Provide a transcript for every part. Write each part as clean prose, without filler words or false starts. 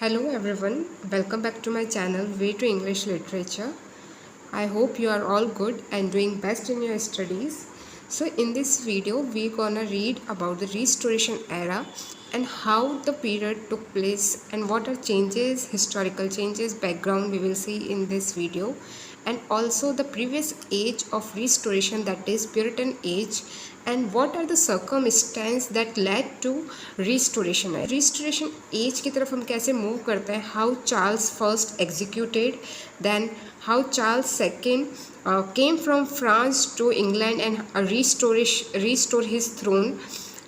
Hello everyone, welcome back to my channel Way to English Literature. I hope you are all good and doing best in your studies. So in this video we're gonna read about the Restoration era and how the period took place and what are changes, historical changes, background we will see in this video, and also the previous age of Restoration, that is Puritan age, and what are the circumstances that led to restoration age. Restoration age की तरफ हम कैसे move करते हैं, how Charles first executed, then how Charles II came from France to England and restore his throne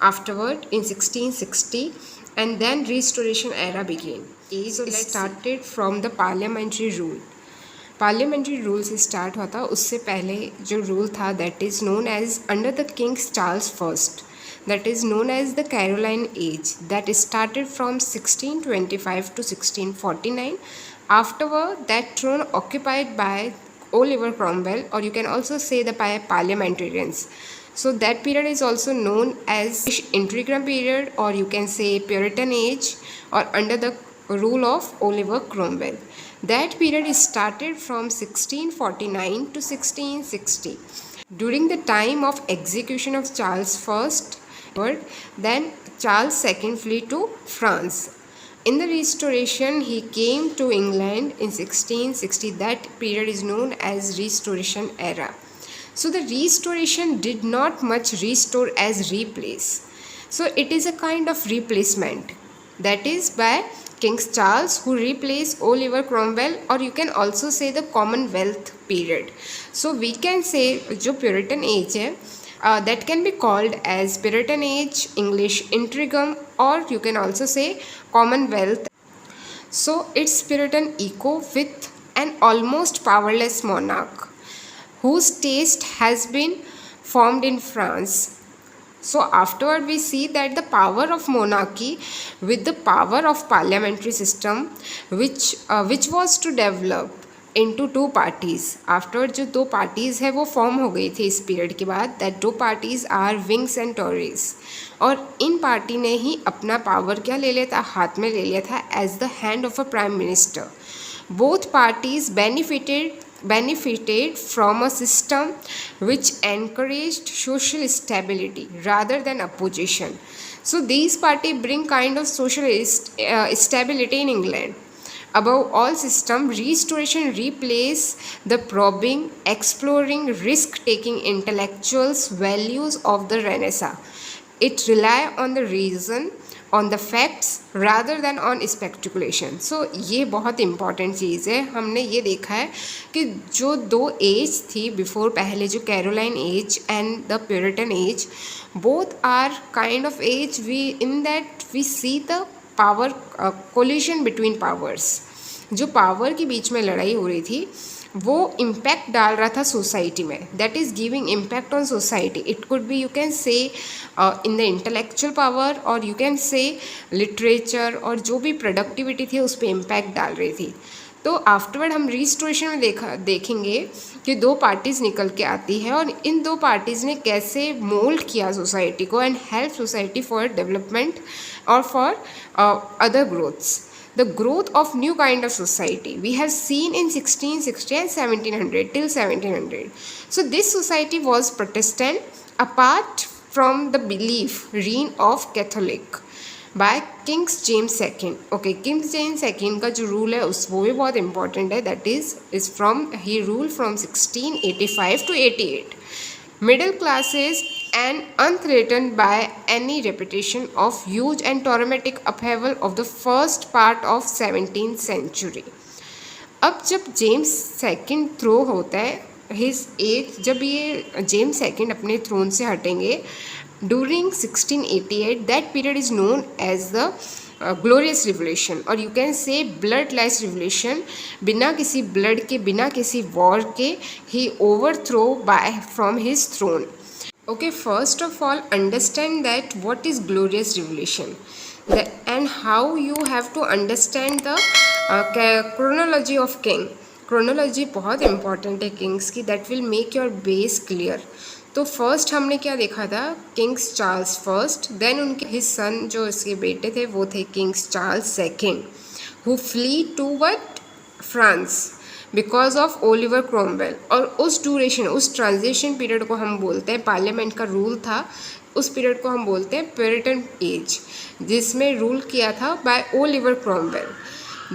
afterward in 1660, and then restoration era began. So it started from the parliamentary rule. Parliamentary rule से start हुआ था. उससे पहले जो rule था that is known as under the kings Charles first, that is known as the Caroline age, that started from 1625 to 1649. Afterward, that throne occupied by Oliver Cromwell, or you can also say the parliamentarians. So that period is also known as interregnum period, or you can say Puritan age, or under the rule of Oliver Cromwell. That period is started from 1649 to 1660. During the time of execution of Charles I, then Charles II flee to France. In the Restoration, he came to England in 1660. That period is known as Restoration era. So the Restoration did not much restore as replace. So it is a kind of replacement. That is by King Charles, who replaced Oliver Cromwell, or you can also say the Commonwealth period. So we can say जो Puritan age है, that can be called as Puritan age, English interregnum, or you can also say Commonwealth. So it's Puritan echo with an almost powerless monarch whose taste has been formed in France. So afterward we see that the power of monarchy with the power of parliamentary system which was to develop into two parties. Afterward जो दो parties है वो form हो गई थी इस period के बाद. that two parties are Whigs and Tories, और इन पार्टी ने ही अपना पावर क्या ले लिया था, हाथ में ले लिया था as the hand of a prime minister. Both parties benefited from a system which encouraged social stability rather than opposition. So these parties bring kind of social stability in England. Above all system, Restoration replace the probing, exploring, risk-taking intellectuals values of the Renaissance. It rely on the reason, on the facts rather than on speculation. So ये बहुत important चीज़ है. हमने ये देखा है कि जो दो एज थी बिफोर, पहले जो Caroline age and the Puritan age, both are kind of age in that we see the power collision between powers. जो पावर के बीच में लड़ाई हो रही थी वो इम्पैक्ट डाल रहा था सोसाइटी में. That is giving impact on society. It could be, you can से इन द इंटेलेक्चुअल पावर, और यू कैन से लिटरेचर, और जो भी प्रोडक्टिविटी थी उस पर इम्पैक्ट डाल रही थी. तो आफ्टरवर्ड हम रिस्टोरेशन में देखेंगे कि दो पार्टीज़ निकल के आती है और इन दो पार्टीज़ ने कैसे मोल्ड किया सोसाइटी को and help society for development और for other growths. The growth of new kind of society we have seen in 1660 and 1700 till 1700. So this society was Protestant apart from the belief reign of Catholic by King James II. Okay, King James II का जो rule है उस वो भी बहुत important है. That is from he ruled from 1685 to 88. Middle classes and unthreatened by any reputation of huge and traumatic upheaval of the first part of 17th century. अब जब जेम्स सेकंड थ्रो होता है हिज एज, जब ये James second अपने throne से हटेंगे during 1688, that period is known as the glorious revolution, और you can say bloodless revolution. बिना किसी ब्लड के, बिना किसी वॉर के ही overthrow by from his throne. Okay, first of all, understand that what is glorious revolution and how you have to understand the chronology of king. Chronology बहुत important है kings की, that will make your base clear. तो first हमने क्या देखा था, Kings Charles first, then उनके his son जो इसके बेटे थे वो थे Kings Charles second, who flee to what? France because of Oliver Cromwell. और उस ड्यूरेशन, उस ट्रांजिशन पीरियड को हम बोलते हैं, पार्लियामेंट का रूल था, उस पीरियड को हम बोलते हैं प्यूरिटन एज, जिसमें रूल किया था by Oliver Cromwell.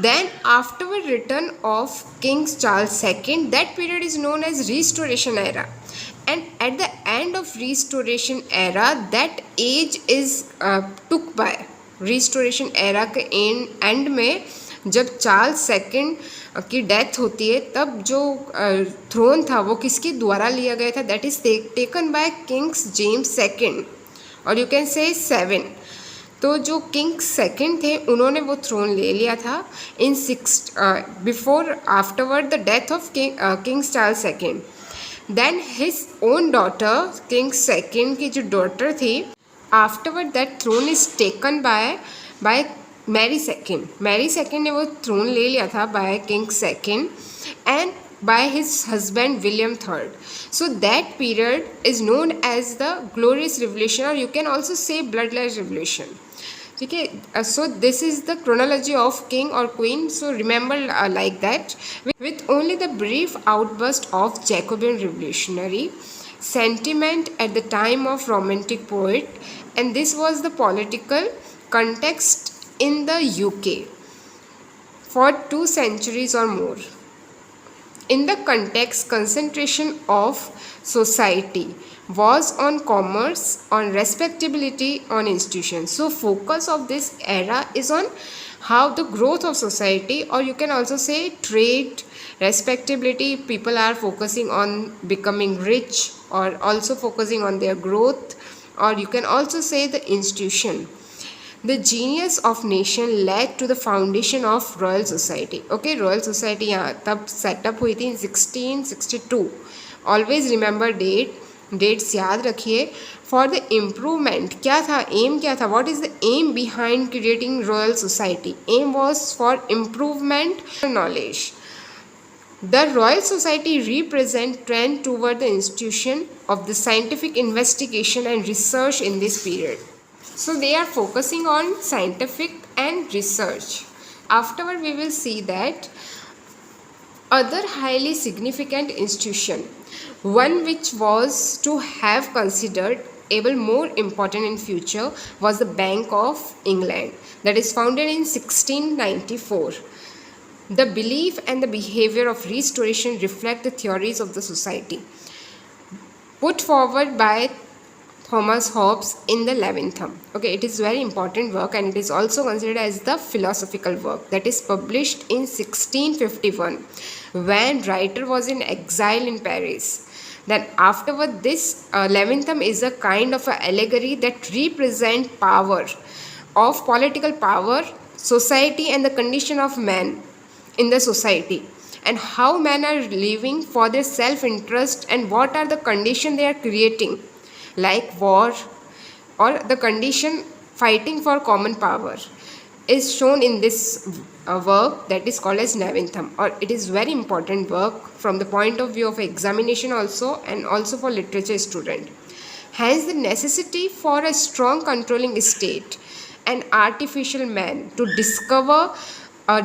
Then afterward return of King Charles II, that period is known as Restoration era. And at the end of Restoration era, that age is took by Restoration era के end में जब Charles second की death होती है, तब जो throne था वो किसके द्वारा लिया गया था? That is taken bye Kings James second, और यू कैन से 7। तो जो किंग सेकेंड थे उन्होंने वो थ्रोन ले लिया था in before afterward the death of king Charles second. Then his own daughter, king second की जो डॉटर थी, afterward that throne is taken by Mary second. Mary second ने वो थ्रोन ले लिया था by king second and by his husband William III. So that period is known as the Glorious Revolution, or you can also say Bloodline Revolution. ठीक है, so this is the chronology of king or queen, so remember like that, with only the brief outburst of Jacobean revolutionary sentiment at the time of romantic poet, and this was the political context in the UK for 2 centuries or more. In the context, concentration of society was on commerce, on respectability, on institutions. So focus of this era is on how the growth of society, or you can also say trade, respectability. People are focusing on becoming rich, or also focusing on their growth, or you can also say the institution. The genius of nation led to the foundation of Royal Society. Okay, Royal Society यहाँ तब setup हुई थी 1662. Always remember dates याद रखिए. For the improvement, क्या था aim, क्या था? What is the aim behind creating Royal Society? Aim was for improvement knowledge. The Royal Society represent trend toward the institution of the scientific investigation and research in this period. So they are focusing on scientific and research. Afterward we will see that other highly significant institution, one which was to have considered able more important in future, was the Bank of England, that is founded in 1694. The belief and the behavior of restoration reflect the theories of the society put forward by Thomas Hobbes in the Leviathan. Okay, it is very important work, and it is also considered as the philosophical work that is published in 1651 when writer was in exile in Paris. Then afterward, this Leviathan is a kind of an allegory that represent power of political power, society, and the condition of man in the society, and how men are living for their self-interest, and what are the conditions they are creating, like war or the condition fighting for common power, is shown in this work that is called as Leviathan, or it is very important work from the point of view of examination also, and also for literature student. Hence the necessity for a strong controlling state and artificial man to discover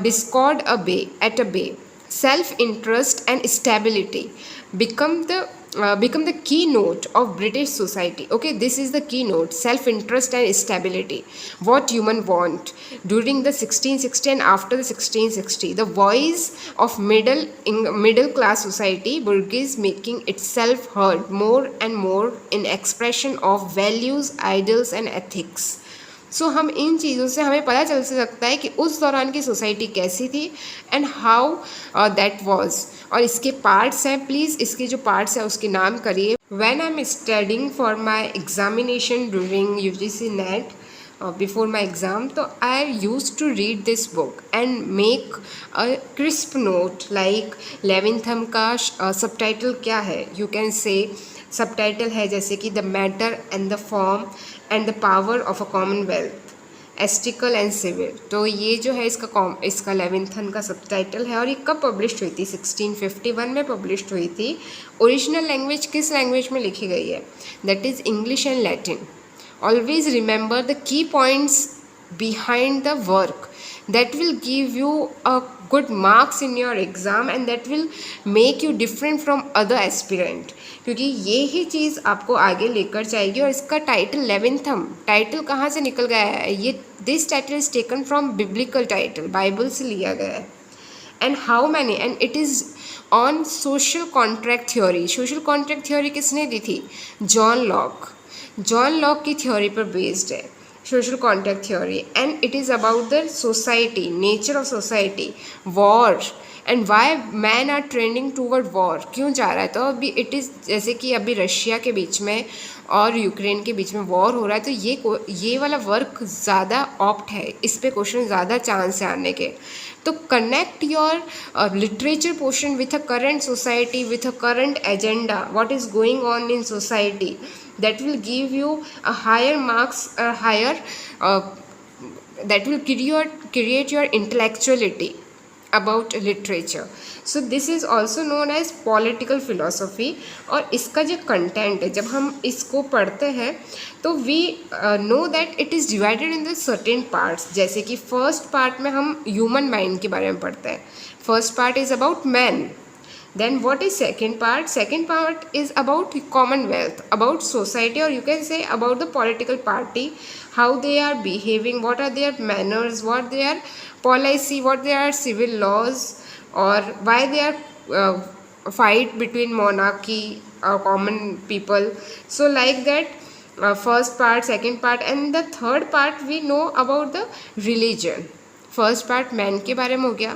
discord at a bay, self-interest and stability become the keynote of British society. Okay, this is the keynote, self-interest and stability, what human want during the 1660 and after the 1660. The voice of middle class society, bourgeoisie, making itself heard more and more in expression of values, ideals and ethics. सो हम इन चीज़ों से हमें पता चल सकता है कि उस दौरान की सोसाइटी कैसी थी एंड हाउ दैट वाज. और इसके पार्ट्स हैं, प्लीज़ इसके जो पार्ट्स हैं उसके नाम करिए. When I am studying for my examination during UGC NET before my exam, तो I use to read this book and make a crisp note like Leviathan का सबटाइटल क्या है. यू कैन से सबटाइटल है जैसे कि the matter and the form and the power of a commonwealth, ecclesiastical and civil. तो ये जो है इसका लेविंथन का सबटाइटल है. और ये कब पब्लिश हुई थी? 1651 में पब्लिश हुई थी. ओरिजिनल लैंग्वेज किस लैंग्वेज में लिखी गई है? That is English and Latin. Always remember the key points behind the work. that will give you a good marks in your exam and that will make you different from other aspirant, क्योंकि ये ही चीज़ आपको आगे लेकर जाएगी। और इसका title लेवेंथम title कहाँ से निकल गया है, ये this title is taken from biblical title, Bible से लिया गया है। And how many, and it is on social contract theory. Social contract theory किसने दी थी, जॉन लॉक। जॉन लॉक की थ्योरी पर बेस्ड है social contract theory, and it is about the society, nature of society, war and why man are trending toward war, क्यों जा रहा है। तो अभी इट इज़ जैसे कि अभी रशिया के बीच में और यूक्रेन के बीच में वॉर हो रहा है, तो ये वाला वर्क ज़्यादा ऑप्ट है, इस पे क्वेश्चन ज़्यादा चांस है आने के। तो connect your literature portion with a current society, with a current agenda, what is going on in society, that will give you a higher marks, a higher that will create your intellectuality about literature. So this is also known as political philosophy। और इसका जो content है, जब हम इसको पढ़ते हैं तो we know that it is divided in the certain parts. जैसे कि फर्स्ट पार्ट में हम ह्यूमन माइंड के बारे में पढ़ते हैं, first part is about man. Then what is second part? Second part is about commonwealth, about society, or you can say about the political party, how they are behaving, what are their manners, what their policy, what their civil laws, or why they are fight between monarchy or common people. So like that, first part, second part, and the third part we know about the religion। First part man के बारे में हो गया,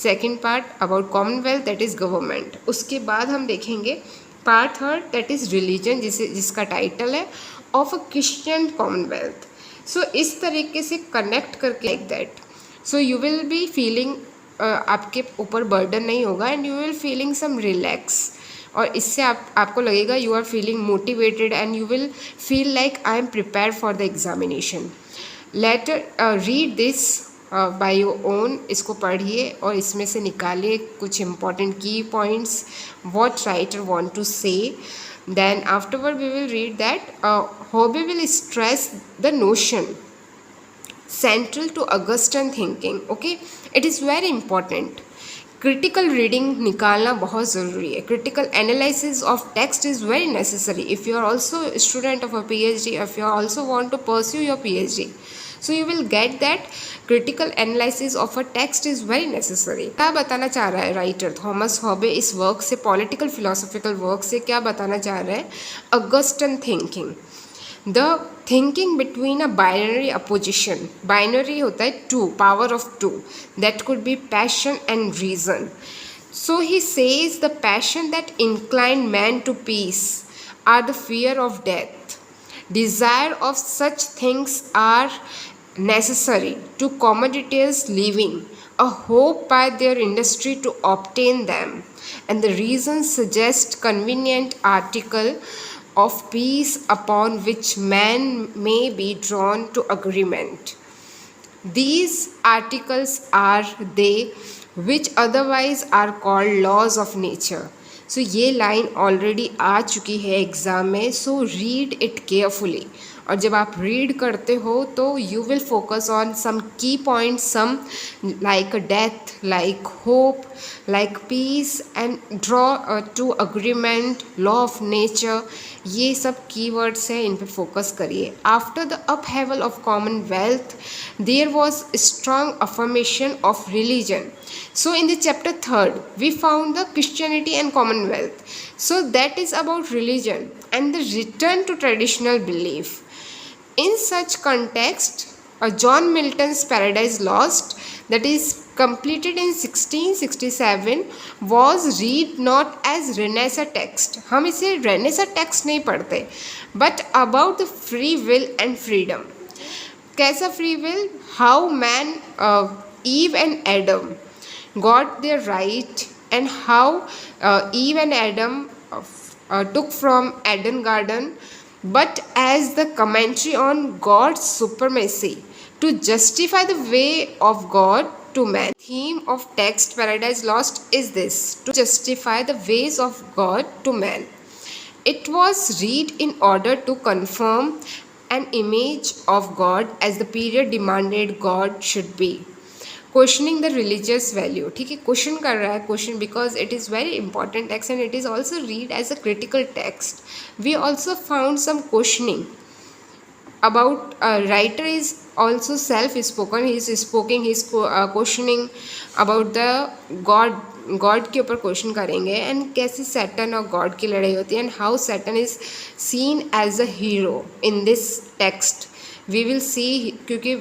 second part about commonwealth that is government. उसके बाद हम देखेंगे part third that is religion, जिसका टाइटल है of a Christian commonwealth. So इस तरीके से कनेक्ट करके like that, so you will be feeling, आपके ऊपर बर्डन नहीं होगा and you will feeling some relax. और इससे आपको लगेगा you are feeling motivated and you will feel like I am prepare for the examination. Later read this by your own, इसको पढ़िए और इसमें से निकालिए कुछ important key points what writer want to say. Then afterward we will read that Hobbes will stress the notion central to Augustine thinking. Okay, it is very important. Critical reading निकालना बहुत ज़रूरी है। Critical analysis of text is very necessary if you are also student of a PhD, if you also want to pursue your PhD, so you will get that critical analysis of a text is very necessary। क्या बताना चाह रहा है writer Thomas हॉबे इस work से, political philosophical work से क्या बताना चाह रहा है, Augustine thinking, the thinking between a binary opposition. Binary होता है two, power of two, that could be passion and reason. So he says the passion that incline man to peace are the fear of death, desire of such things are necessary to commodities living, a hope by their industry to obtain them, and the reasons suggest convenient article of peace upon which man may be drawn to agreement. These articles are they which otherwise are called laws of nature। सो ये line already आ चुकी है exam में, so read it carefully. और जब आप read करते हो तो you will focus on some key points, some like death, like hope, like peace and draw to agreement, law of nature, ये सब कीवर्ड्स हैं, इन पर फोकस करिए। After the upheaval of commonwealth there was strong affirmation of religion. So in the chapter 3rd we found the Christianity and Commonwealth, so that is about religion and the return to traditional belief. In such context, John Milton's Paradise Lost, that is completed in 1667, was read not as Renaissance text, हम इसे Renaissance text नहीं पढ़ते, but about the free will and freedom। कैसा free will? How man, Eve and Adam got their right, and how Eve and Adam took from Eden Garden, but as the commentary on God's supremacy to justify the way of God to man. Theme of text Paradise Lost is this: to justify the ways of God to man. It was read in order to confirm an image of God as the period demanded God should be. Questioning the religious value, ठीक है, question कर रहा है, question because it is very important text and it is also read as a critical text. We also found some questioning about writer is also self spoken. He is speaking, he is questioning about the God के ऊपर question करेंगे and कैसे Saturn और God की लड़ाई होती है and how Satan is seen as a hero in this text. We will see, क्योंकि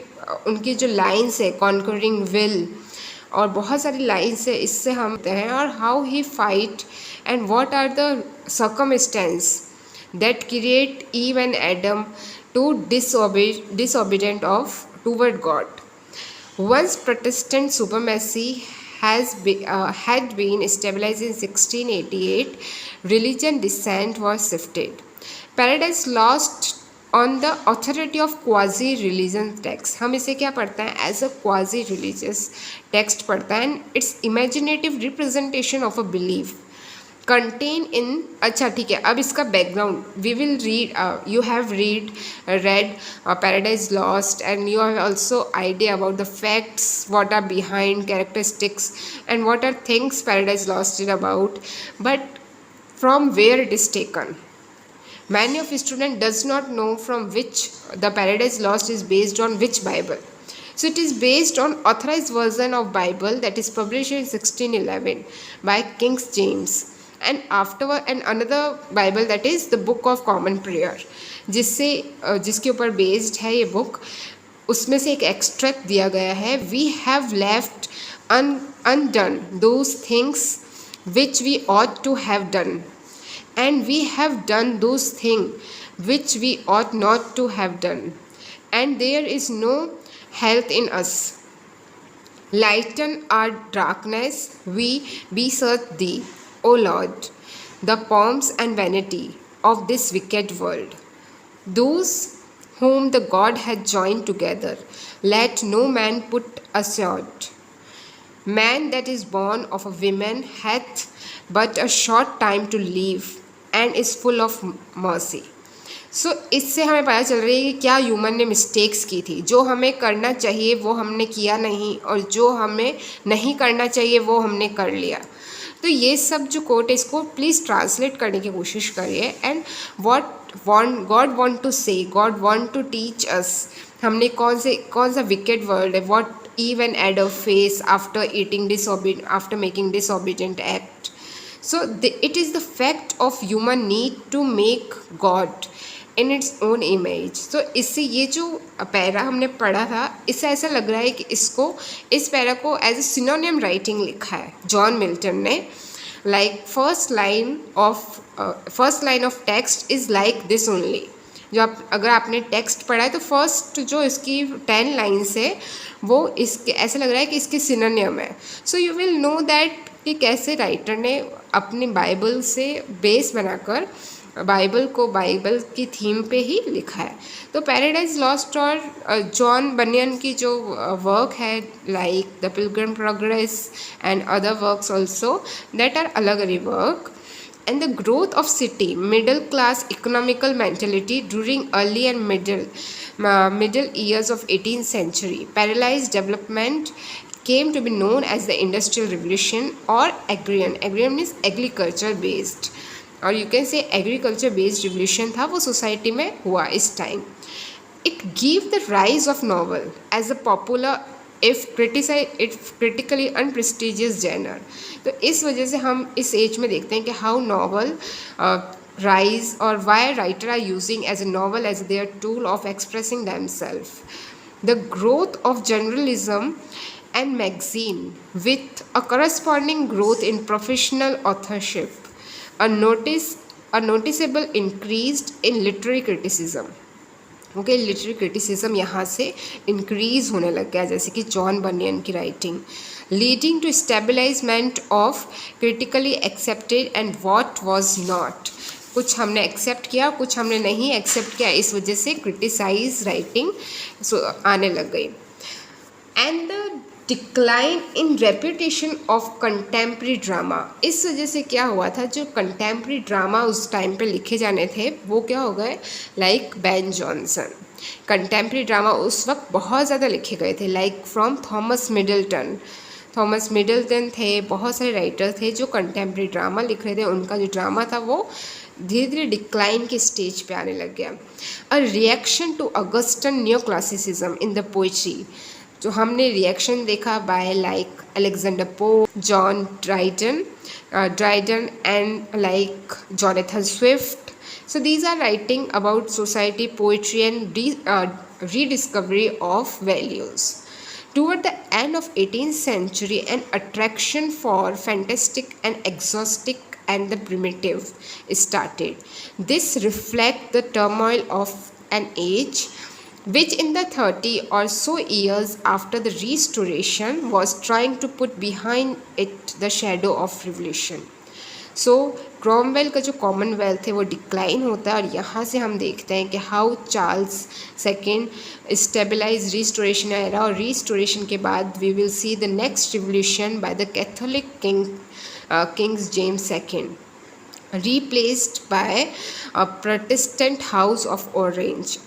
उनकी जो लाइन्स है कॉन्करिंग विल और बहुत सारी लाइन्स है, इससे हम हैं और how he fight and what are the circumstances that create Eve and Adam to disobedient of toward God. Once Protestant supremacy had been established in 1688, religion descent was shifted. Paradise Lost on the authority of quasi-religion text. हम इसे क्या पढ़ते हैं? As a quasi-religious text पढ़ता है and its imaginative representation of a belief contain in. अच्छा ठीक है, अब इसका background we will read. You have read Paradise Lost and you have also idea about the facts what are behind characteristics and what are things Paradise Lost is about, but from where it is taken. Many of students does not know from which the Paradise Lost is based on which Bible. So it is based on authorized version of Bible that is published in 1611 by King James. And afterward and another Bible that is the Book of Common Prayer, जिसके ऊपर based है ये book. उसमें से एक extract दिया गया है. We have left undone those things which we ought to have done, and we have done those things which we ought not to have done, and there is no health in us. Lighten our darkness, we beseech thee, O Lord, the pomps and vanity of this wicked world. Those whom the God hath joined together, let no man put aside. Man that is born of a woman hath but a short time to live, and is full of mercy. सो इससे हमें पता चल रही है कि क्या human ने mistakes की थी. जो हमें करना चाहिए वो हमने किया नहीं, और जो हमें नहीं करना चाहिए वो हमने कर लिया. तो ये सब जो कोट है इसको प्लीज़ ट्रांसलेट करने की कोशिश करिए. And God want to say, God want to teach us. हमने कौन सा विकेड वर्ड है, what Eve and Adam face after making disobedient act. So it is the fact of human need to make God in its own image. तो इससे ये जो para हमने पढ़ा था, इससे ऐसा लग रहा है कि इस पैरा को एज ए सिनोनियम राइटिंग लिखा है जॉन मिल्टन ने. Like first line of text is like this only. जो अगर आपने टेक्स्ट पढ़ा है तो फर्स्ट जो इसकी 10 लाइन्स है वो इसके ऐसा लग रहा है कि इसके सिनोनियम है. सो यू विल नो दैट कि कैसे राइटर ने अपनी बाइबल से बेस बनाकर बाइबल की थीम पे ही लिखा है. तो पैराडाइज लॉस्ट और जॉन बनियन की जो वर्क है like the pilgrim progress and other works also that are अलग work. And the growth of city middle class economical mentality during early and middle years of 18th century paralyzed development came to be known as the Industrial Revolution or agrarian. Agrarian means agriculture based, और you can say agriculture based revolution था वो society में हुआ इस time. It give the rise of novel as a popular if critically unprestigious genre. तो इस वजह से हम इस एज में देखते हैं कि हाउ नॉवल राइज और why writer are using as a novel as their tool of expressing themselves. The growth of journalism and magazine with a corresponding growth in professional authorship. A noticeable increase in literary criticism. Okay, literary criticism यहाँ से increase होने लग गया, जैसे कि John Bunyan की writing. Leading to stabilisement of critically accepted and what was not. कुछ हमने एक्सेप्ट किया, कुछ हमने नहीं एक्सेप्ट किया, इस वजह से क्रिटिसाइज राइटिंग आने लग गई. And the decline in reputation of contemporary drama. इस वजह से क्या हुआ था, जो कंटेम्प्रेरी ड्रामा उस टाइम पे लिखे जाने थे वो क्या हो गए, like Ben Jonson. Contemporary drama उस वक्त बहुत ज़्यादा लिखे गए थे, लाइक फ्रॉम थॉमस मिडल्टन थे, बहुत सारे राइटर थे जो कंटेम्प्रेरी ड्रामा लिख रहे थे। उनका जो ड्रामा था वो धीरे धीरे डिक्लाइन के स्टेज पे आने लग गया। A reaction to Augustan new classicism in the poetry, जो हमने रिएक्शन देखा by like Alexander Pope, John Dryden and like Jonathan Swift. So these are writing about society, poetry and rediscovery of values. Toward the end of 18th century, an attraction for fantastic and exotic and the primitive started. This reflects the turmoil of an age which in the 30 or so years after the restoration was trying to put behind it the shadow of revolution. So Cromwell का जो Commonwealth है वो decline होता है, और यहाँ से हम देखते हैं कि how Charles second stabilise restoration era, और रिस्टोरेशन के बाद we will see the next revolution by the Catholic kings James second, replaced by a Protestant House of Orange.